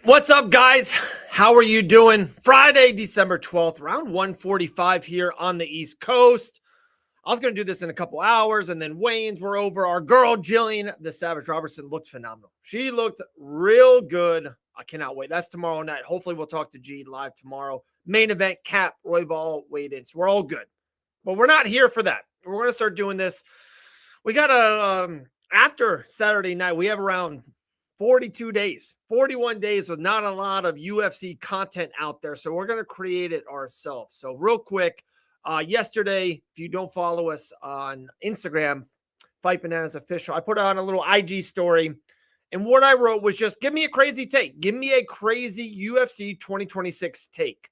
What's up, guys? How are you doing? Friday, December 12th, around 1:45 here on the East Coast. I was going to do this in a couple hours, and then Wayne's were over. Our girl, Jillian, the Savage Robertson, looked phenomenal. She looked real good. I cannot wait. That's tomorrow night. Hopefully, we'll talk to G live tomorrow. Main event, Cap, Royval, weighed-in. So we're all good. But we're not here for that. We're going to start doing this. We got after Saturday night, we have around 42 days, 41 days with not a lot of UFC content out there. So we're going to create it ourselves. So real quick, yesterday, if you don't follow us on Instagram, Fight Bananas Official, I put on a little IG story. And what I wrote was just, give me a crazy take. Give me a crazy UFC 2026 take.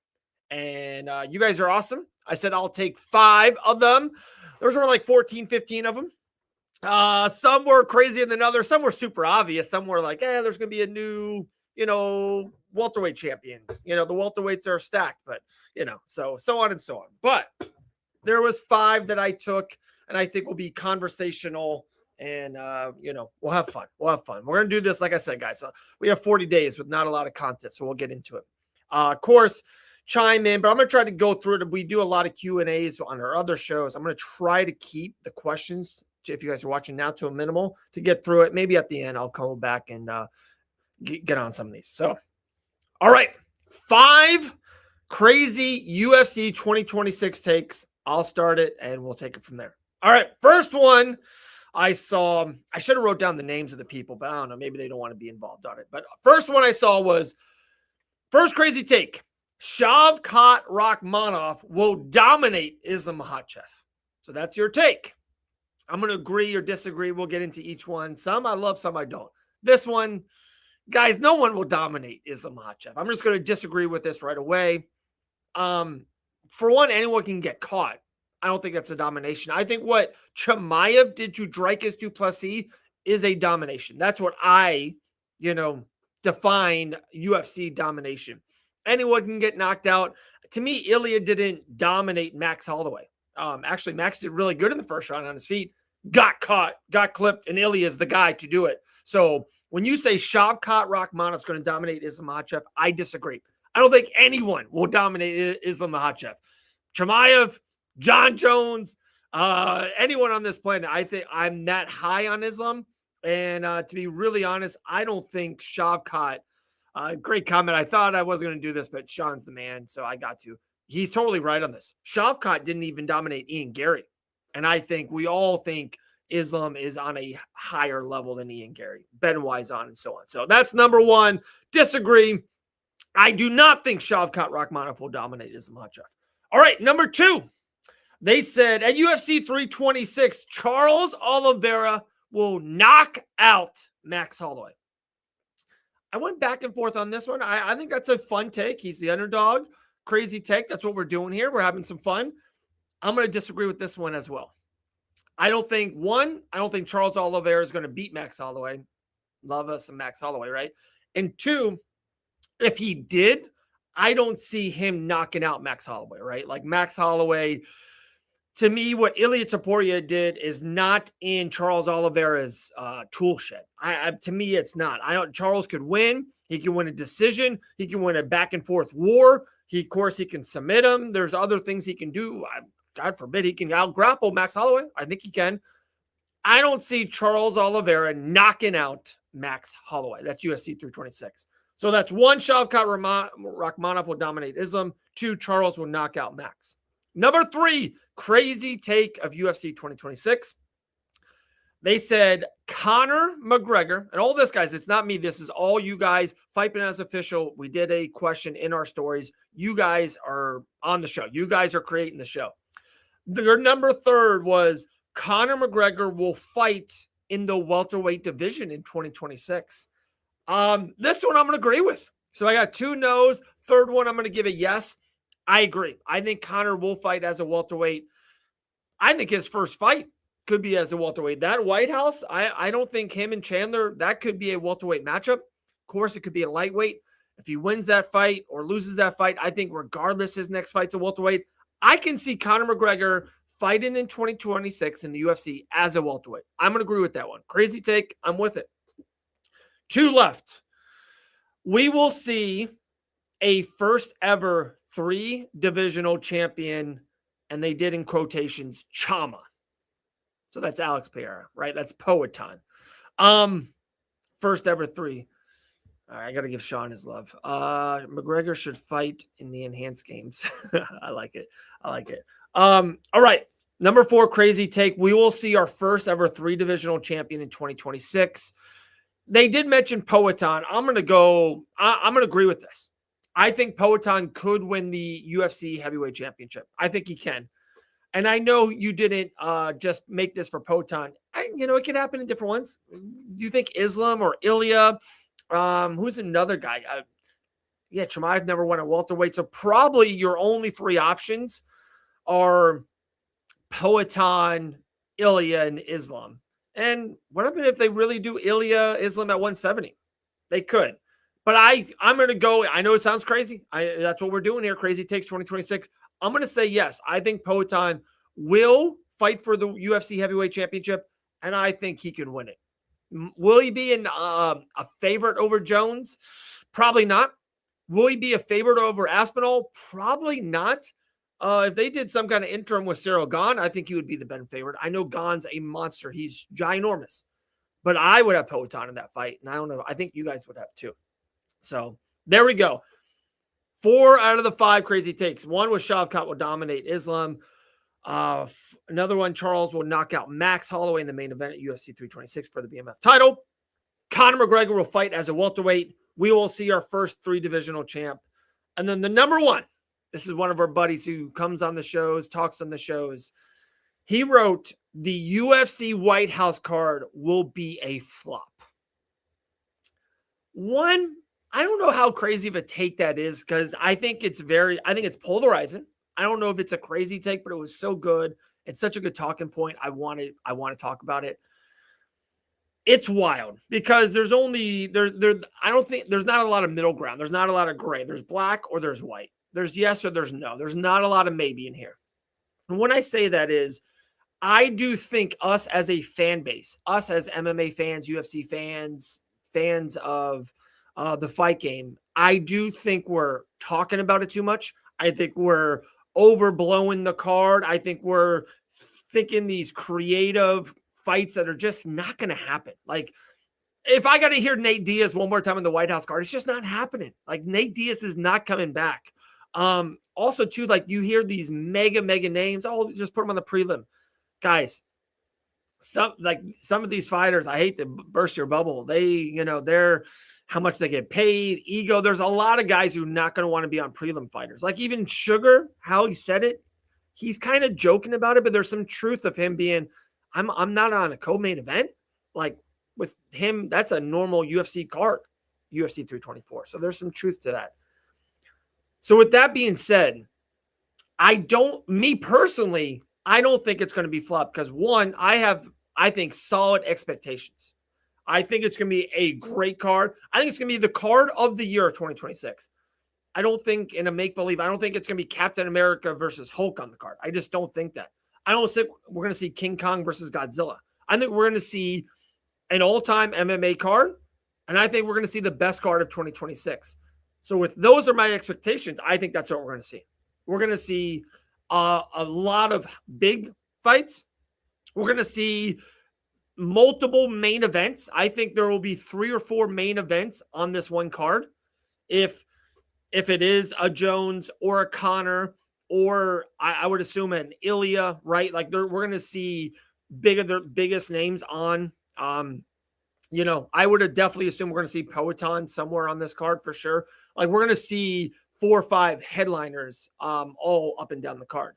And you guys are awesome. I said, I'll take 5 of them. There's were like 14, 15 of them. Some were crazier than others. Some were super obvious. Some were like, there's going to be a new, welterweight champion. The welterweights are stacked, but, so on and so on. But there was 5 that I took, and I think will be conversational, and, we'll have fun. We're going to do this, like I said, guys. We have 40 days with not a lot of content, so we'll get into it. Of course, chime in, but I'm going to try to go through it. We do a lot of Q&As on our other shows. I'm going to try to keep the questions, if you guys are watching now, to a minimal to get through it. Maybe at the end, I'll come back and get on some of these. So, all right, 5 crazy UFC 2026 takes. I'll start it, and we'll take it from there. All right, first one I saw. I should have wrote down the names of the people, but I don't know. Maybe they don't want to be involved on it. But first one I saw was, first crazy take, Shavkat Rakhmonov will dominate Islam Makhachev. So that's your take. I'm going to agree or disagree. We'll get into each one. Some I love, some I don't. This one, guys, no one will dominate Islam Makhachev. I'm just going to disagree with this right away. For one, anyone can get caught. I don't think that's a domination. I think what Chimaev did to Dricus du Plessis is a domination. That's what I, defined UFC domination. Anyone can get knocked out. To me, Ilya didn't dominate Max Holloway. Actually, Max did really good in the first round on his feet, got caught, got clipped, and Ilya is the guy to do it. So when you say Shavkat Rakhmonov is going to dominate Islam Makhachev, I disagree. I don't think anyone will dominate Islam Makhachev. Chimaev, John Jones, anyone on this planet, I think I'm that high on Islam. And to be really honest, I don't think Shavkat, great comment. I thought I wasn't going to do this, but Sean's the man, so I got to. He's totally right on this. Shavkat didn't even dominate Ian Gary. And I think we all think Islam is on a higher level than Ian Gary, Benoit's on, and so on. So that's number one. Disagree. I do not think Shavkat Rakhmonov will dominate Islam Makhachev. All right, number 2. They said at UFC 326, Charles Oliveira will knock out Max Holloway. I went back and forth on this one. I think that's a fun take. He's the underdog. Crazy take. That's what we're doing here. We're having some fun. I'm going to disagree with this one as well. I don't think Charles Oliveira is going to beat Max Holloway. Love us some Max Holloway, right? And 2, if he did, I don't see him knocking out Max Holloway, right? Like Max Holloway, to me, what Ilia Topuria did is not in Charles Oliveira's tool shed. To me, it's not. Charles could win. He can win a decision. He can win a back and forth war. Of course, he can submit him. There's other things he can do. God forbid he can out-grapple Max Holloway. I think he can. I don't see Charles Oliveira knocking out Max Holloway. That's UFC 326. So that's 1, Shavkat Rakhmonov will dominate Islam. 2, Charles will knock out Max. Number 3, crazy take of UFC 2026. They said Conor McGregor, and all this, guys, it's not me. This is all you guys. Fight Bananas Official. We did a question in our stories. You guys are on the show. You guys are creating the show. Their number 3 was Conor McGregor will fight in the welterweight division in 2026. This one I'm going to agree with. So I got 2 no's. Third one, I'm going to give a yes. I agree. I think Conor will fight as a welterweight. I think his first fight could be as a welterweight. That White House, I don't think him and Chandler, that could be a welterweight matchup. Of course, it could be a lightweight. If he wins that fight or loses that fight, I think regardless his next fight's a welterweight. I can see Conor McGregor fighting in 2026 in the UFC as a welterweight. I'm going to agree with that one. Crazy take. I'm with it. 2 left. We will see a first ever 3 divisional champion, and they did in quotations, Chama. So that's Alex Pereira, right? That's Poatan. First ever 3. All right, I got to give Sean his love. McGregor should fight in the enhanced games. I like it. All right. Number 4, crazy take. We will see our first ever 3 divisional champion in 2026. They did mention Poatan. I'm going to agree with this. I think Poatan could win the UFC heavyweight championship. I think he can. And I know you didn't just make this for Poatan. It can happen in different ones. Do you think Islam or Ilya? Who's another guy? Chimaev never won a welterweight. So probably your only 3 options are Poatan, Ilya, and Islam. And what happened if they really do Ilya, Islam at 170? They could. But I'm going to go. I know it sounds crazy. That's what we're doing here. Crazy Takes 2026. I'm going to say yes. I think Poatan will fight for the UFC heavyweight championship, and I think he can win it. Will he be a favorite over Jones? Probably not. Will he be a favorite over Aspinall? Probably not. If they did some kind of interim with Cyril Gane, I think he would be the Ben favorite. I know Gane's a monster. He's ginormous. But I would have Poatan in that fight, and I don't know. I think you guys would have too. So there we go. 4 out of the 5 crazy takes. One was Shavkat will dominate Islam. Another one, Charles will knock out Max Holloway in the main event at UFC 326 for the BMF title. Conor McGregor will fight as a welterweight. We will see our first 3 divisional champ. And then the number 1, this is one of our buddies who comes on the shows, talks on the shows. He wrote, the UFC White House card will be a flop. One, I don't know how crazy of a take that is because I think it's polarizing. I don't know if it's a crazy take, but it was so good. It's such a good talking point. I want to talk about it. It's wild because there's only I don't think there's not a lot of middle ground. There's not a lot of gray. There's black or there's white. There's yes or there's no. There's not a lot of maybe in here. And when I say that is, I do think us as a fan base, us as MMA fans, UFC fans, fans of the fight game, I do think we're talking about it too much. I think we're overblowing the card. I think we're thinking these creative fights that are just not going to happen. Like, if I got to hear Nate Diaz one more time in the White House card, it's just not happening. Like, Nate Diaz is not coming back. Also, too, like, you hear these mega names. Oh, just put them on the prelim. Guys, some of these fighters, I hate to burst your bubble. They're how much they get paid, ego. There's a lot of guys who are not going to want to be on prelim fighters. Like even Sugar, how he said it, he's kind of joking about it, but there's some truth of him being, I'm not on a co-main event. Like with him, that's a normal UFC card, UFC 324. So there's some truth to that. So with that being said, I don't think it's going to be flop because one, I think solid expectations. I think it's going to be a great card. I think it's going to be the card of the year of 2026. I don't think in a make-believe, I don't think it's going to be Captain America versus Hulk on the card. I just don't think that. I don't think we're going to see King Kong versus Godzilla. I think we're going to see an all-time MMA card, and I think we're going to see the best card of 2026. So with those are my expectations, I think that's what we're going to see. We're going to see a lot of big fights. We're going to see multiple main events. I think there will be 3 or 4 main events on this one card. If it is a Jones or a Conor, or I would assume an Ilya, right? Like we're going to see the biggest names on. I would have definitely assumed we're going to see Poatan somewhere on this card for sure. Like we're going to see 4 or 5 headliners all up and down the card.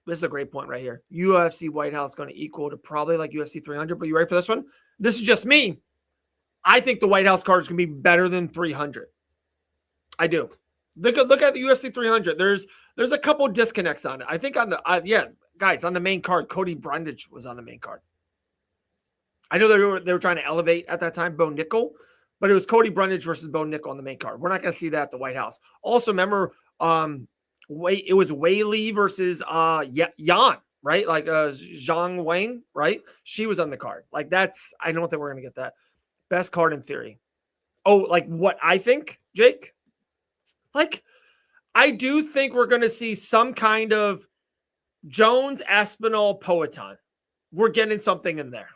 This is a great point right here. UFC White House going to equal to probably like UFC 300. But you ready for this one? This is just me. I think the White House card is going to be better than 300. I do. Look at the UFC 300. There's a couple disconnects on it. I think on the guys on the main card, Cody Brundage was on the main card. I know they were trying to elevate at that time Bo Nickel, but it was Cody Brundage versus Bo Nickel on the main card. We're not going to see that at the White House. Also, remember, it was Wei Li versus Yan, right? Like Zhang Wang, right? She was on the card. Like I don't think we're going to get that. Best card in theory. Oh, like what I think, Jake? Like, I do think we're going to see some kind of Jones, Aspinall, Poetan. We're getting something in there.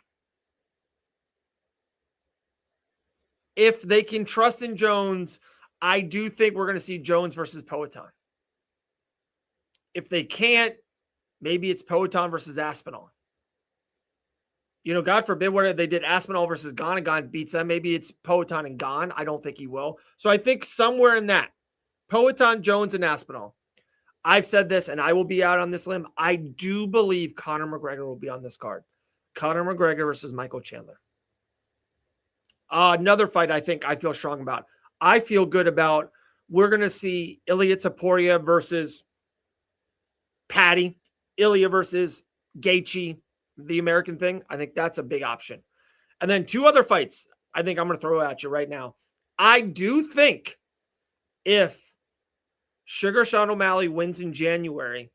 If they can trust in Jones, I do think we're going to see Jones versus Poetan. If they can't, maybe it's Poetan versus Aspinall. You know, God forbid what they did Aspinall versus Gane and Gane beats them. Maybe it's Poetan and Gane. I don't think he will. So I think somewhere in that, Poetan, Jones, and Aspinall. I've said this, and I will be out on this limb. I do believe Conor McGregor will be on this card. Conor McGregor versus Michael Chandler. Another fight I think I feel strong about. I feel good about, we're going to see Ilia Topuria versus Patty. Ilia versus Gaethje, the American thing. I think that's a big option. And then two other fights I think I'm going to throw at you right now. I do think if Sugar Sean O'Malley wins in January,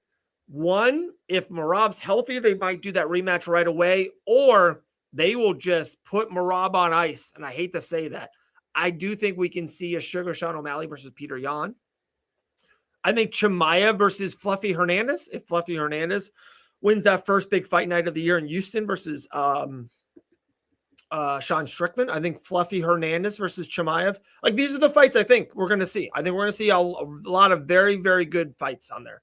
one, if Merab's healthy, they might do that rematch right away, or they will just put Merab on ice. And I hate to say that. I do think we can see a Sugar Sean O'Malley versus Peter Yan. I think Chimaev versus Fluffy Hernandez. If Fluffy Hernandez wins that first big fight night of the year in Houston versus Sean Strickland. I think Fluffy Hernandez versus Chimaev. Like, these are the fights I think we're going to see. I think we're going to see a lot of very, very good fights on there.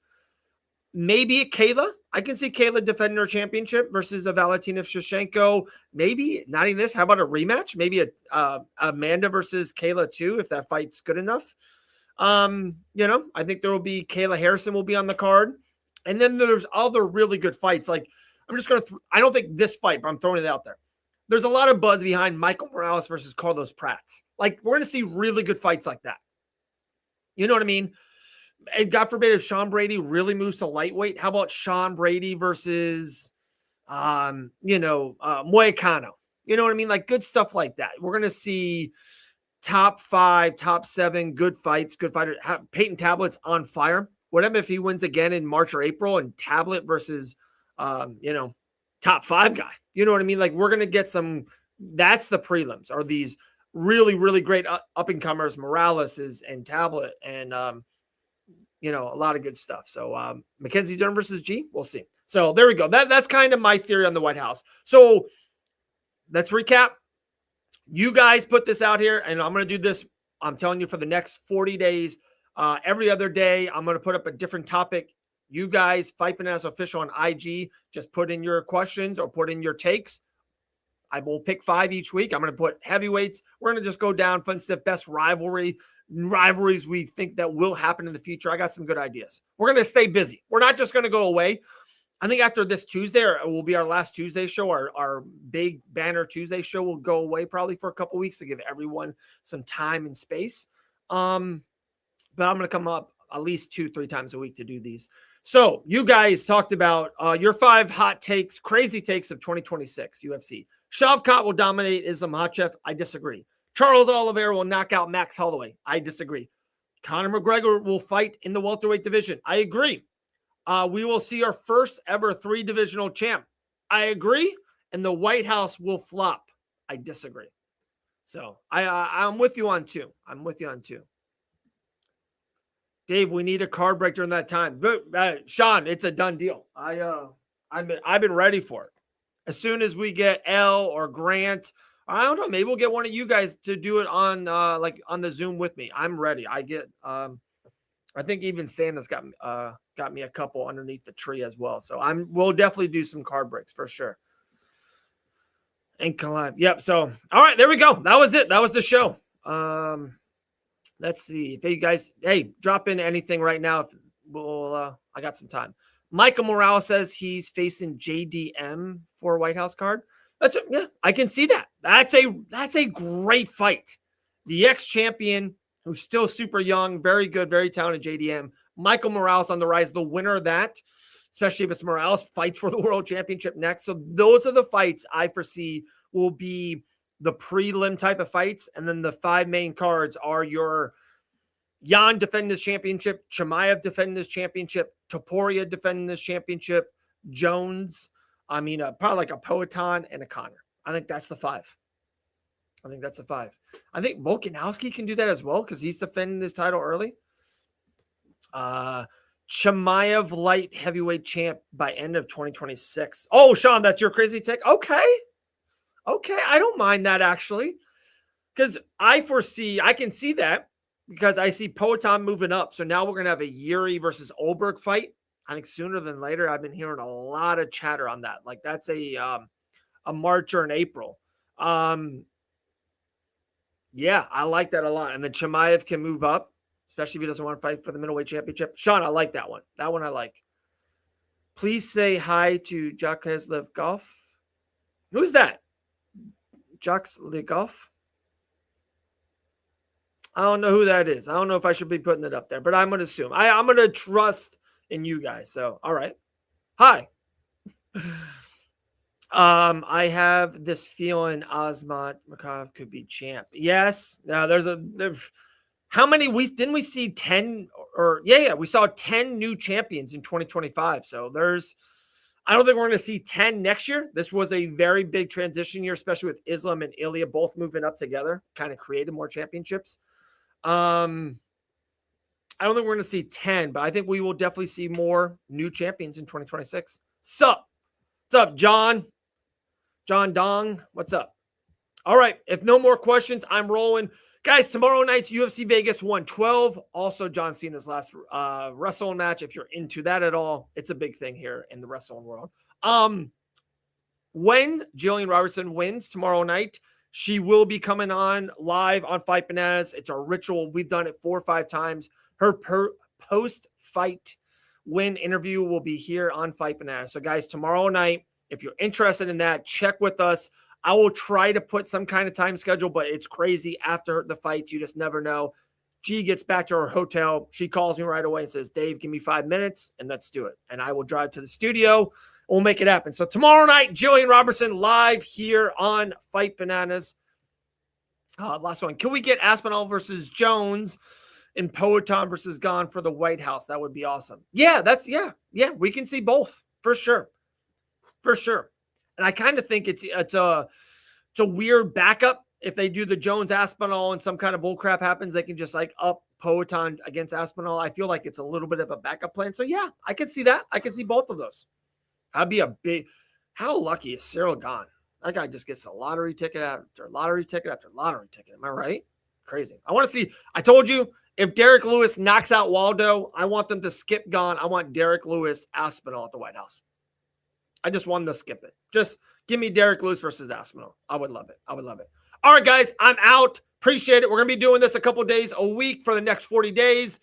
Maybe Kayla. I can see Kayla defending her championship versus a Valentina Shevchenko. Maybe not even this. How about a rematch? Maybe Amanda versus Kayla too, if that fight's good enough. You know, I think there will be Kayla Harrison will be on the card. And then there's other really good fights. Like, I'm just going to, I don't think this fight, but I'm throwing it out there. There's a lot of buzz behind Michael Morales versus Carlos Prats. Like, we're going to see really good fights like that. You know what I mean? And God forbid if Sean Brady really moves to lightweight, how about Sean Brady versus, Moicano? You know what I mean? Like, good stuff like that. We're going to see top 5, top 7, good fights, good fighters. Peyton Tablet's on fire. What if he wins again in March or April and Tablet versus, top 5 guy? You know what I mean? Like, we're going to get some, that's the prelims, are these really, really great up-and-comers, Morales and Tablet, and, a lot of good stuff. So Mackenzie Dern versus G, we'll see. So there we go. That's kind of my theory on the White House. So let's recap. You guys put this out here, and I'm going to do this, I'm telling you, for the next 40 days. Every other day, I'm going to put up a different topic. You guys, Fight Bananas Official on IG, just put in your questions or put in your takes. I will pick 5 each week. I'm going to put heavyweights. We're going to just go down, fun stuff, best rivalries we think that will happen in the future. I got some good ideas. We're going to stay busy. We're not just going to go away. I think after this Tuesday, or it will be our last Tuesday show, our big banner Tuesday show will go away probably for a couple weeks to give everyone some time and space. But I'm going to come up at least 2-3 times a week to do these. So you guys talked about your 5 hot takes, crazy takes of 2026 UFC. Shavkat will dominate Islam Makhachev. I disagree. Charles Oliveira will knock out Max Holloway. I disagree. Conor McGregor will fight in the welterweight division. I agree. We will see our first ever 3-divisional champ. I agree. And the White House will flop. I disagree. So I'm with you on 2. Dave, we need a card break during that time. But, Sean, it's a done deal. I've been ready for it. As soon as we get L or Grant, I don't know, maybe we'll get one of you guys to do it on on the Zoom with me. I'm ready. I think even Santa's got me a couple underneath the tree as well. So we'll definitely do some card breaks for sure. And collab. Yep. So all right, there we go. That was it. That was the show. Let's see if you guys, hey, drop in anything right now. I got some time. Michael Morales says he's facing JDM for a White House card. Yeah, I can see that. That's a great fight. The ex-champion who's still super young, very good, very talented JDM. Michael Morales on the rise. The winner of that, especially if it's Morales, fights for the world championship next. So those are the fights I foresee will be the prelim type of fights. And then the 5 main cards are your Yan defending his championship, Chimaev defending his championship, Topuria defending his championship, Jones, probably like a Poetan and a Conor. I think that's the 5. I think that's a 5. I think Volkanovski can do that as well because he's defending his title early. Chimaev light heavyweight champ by end of 2026. Oh, Sean, that's your crazy take? Okay. I don't mind that actually. Because I can see that because I see Poatan moving up. So now we're going to have a Yuri versus Olberg fight. I think sooner than later. I've been hearing a lot of chatter on that. Like that's a March or an April. Yeah, I like that a lot. And then Chimaev can move up, especially if he doesn't want to fight for the middleweight championship. Sean, I like that one. That one I like. Please say hi to Jacques Legoff. Who's that? Jacques Legoff? I don't know who that is. I don't know if I should be putting it up there, but I'm going to assume. I'm going to trust in you guys. So, all right. Hi. I have this feeling Asmat Makhachev could be champ. Yes. Now there's how many didn't we see 10 or we saw 10 new champions in 2025. So I don't think we're going to see 10 next year. This was a very big transition year, especially with Islam and Ilya both moving up together, kind of created more championships. I don't think we're going to see 10, but I think we will definitely see more new champions in 2026. What's up, John? John Dong, what's up? All right, if no more questions, I'm rolling. Guys, tomorrow night's UFC Vegas 112. Also, John Cena's last wrestling match. If you're into that at all, it's a big thing here in the wrestling world. When Jillian Robertson wins tomorrow night, she will be coming on live on Fight Bananas. It's our ritual. We've done it 4 or 5 times. Her post-fight win interview will be here on Fight Bananas. So, guys, tomorrow night, if you're interested in that, check with us. I will try to put some kind of time schedule, but it's crazy after the fights. You just never know. G gets back to her hotel. She calls me right away and says, Dave, give me 5 minutes and let's do it. And I will drive to the studio. We'll make it happen. So tomorrow night, Jillian Robertson live here on Fight Bananas. Last one. Can we get Aspinall versus Jones and Poatan versus Gane for the White House? That would be awesome. Yeah, we can see both for sure. For sure. And I kind of think it's a weird backup. If they do the Jones Aspinall and some kind of bullcrap happens, they can just like up Poatan against Aspinall. I feel like it's a little bit of a backup plan. So yeah, I can see that. I can see both of those. That'd be a big. How lucky is Cyril Gane? That guy just gets a lottery ticket after lottery ticket after lottery ticket. Am I right? Crazy. I want to see. I told you if Derek Lewis knocks out Waldo, I want them to skip Gane. I want Derek Lewis Aspinall at the White House. I just want them to skip it. Just give me Derek Lewis versus Aspinall. I would love it. All right, guys, I'm out. Appreciate it. We're going to be doing this a couple days a week for the next 40 days.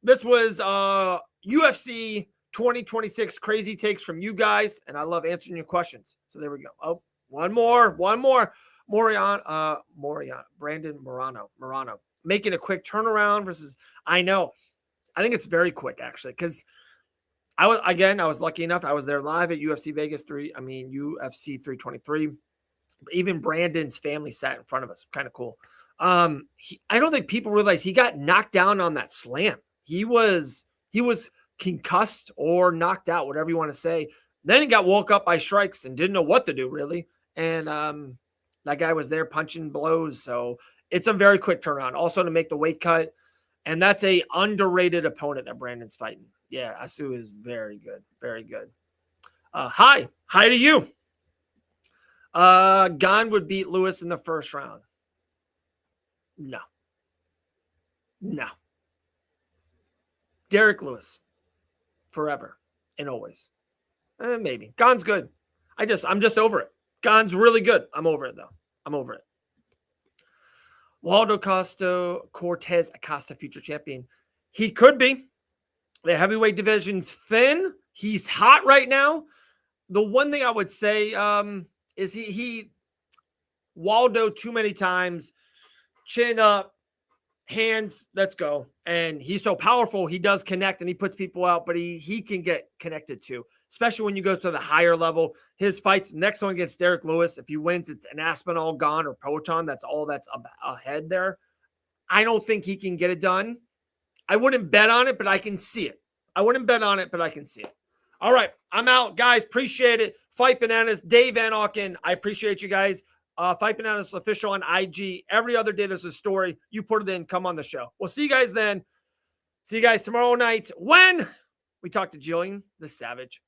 This was UFC 2026 crazy takes from you guys, and I love answering your questions. So there we go. Oh, one more. Brandon Morano. Making a quick turnaround versus, I know. I think it's very quick, actually, because I was lucky enough. I was there live at UFC 323. Even Brandon's family sat in front of us. Kind of cool. I don't think people realize he got knocked down on that slam. He was concussed or knocked out, whatever you want to say. Then he got woke up by strikes and didn't know what to do really. And that guy was there punching blows. So it's a very quick turnaround. Also to make the weight cut. And that's a underrated opponent that Brandon's fighting. Yeah, Asu is very good. Very good. Hi to you. Gane would beat Lewis in the first round. No. Derek Lewis. Forever and always. Maybe. Gane's good. I'm just over it. Gane's really good. I'm over it, though. Waldo Cortez Acosta, future champion. He could be. The heavyweight division's thin. He's hot right now. The one thing I would say is he Waldo too many times, chin up, hands, let's go. And he's so powerful, he does connect and he puts people out, but he can get connected too, especially when you go to the higher level. His fights, next one against Derek Lewis, if he wins, it's an Aspinall, Gane, or Poatan. That's all that's ahead there. I don't think he can get it done. I wouldn't bet on it, but I can see it. All right, I'm out. Guys, appreciate it. Fight Bananas, Dave Van Auken. I appreciate you guys. Fight Bananas Official on IG. Every other day there's a story. You put it in, come on the show. We'll see you guys then. See you guys tomorrow night when we talk to Jillian the Savage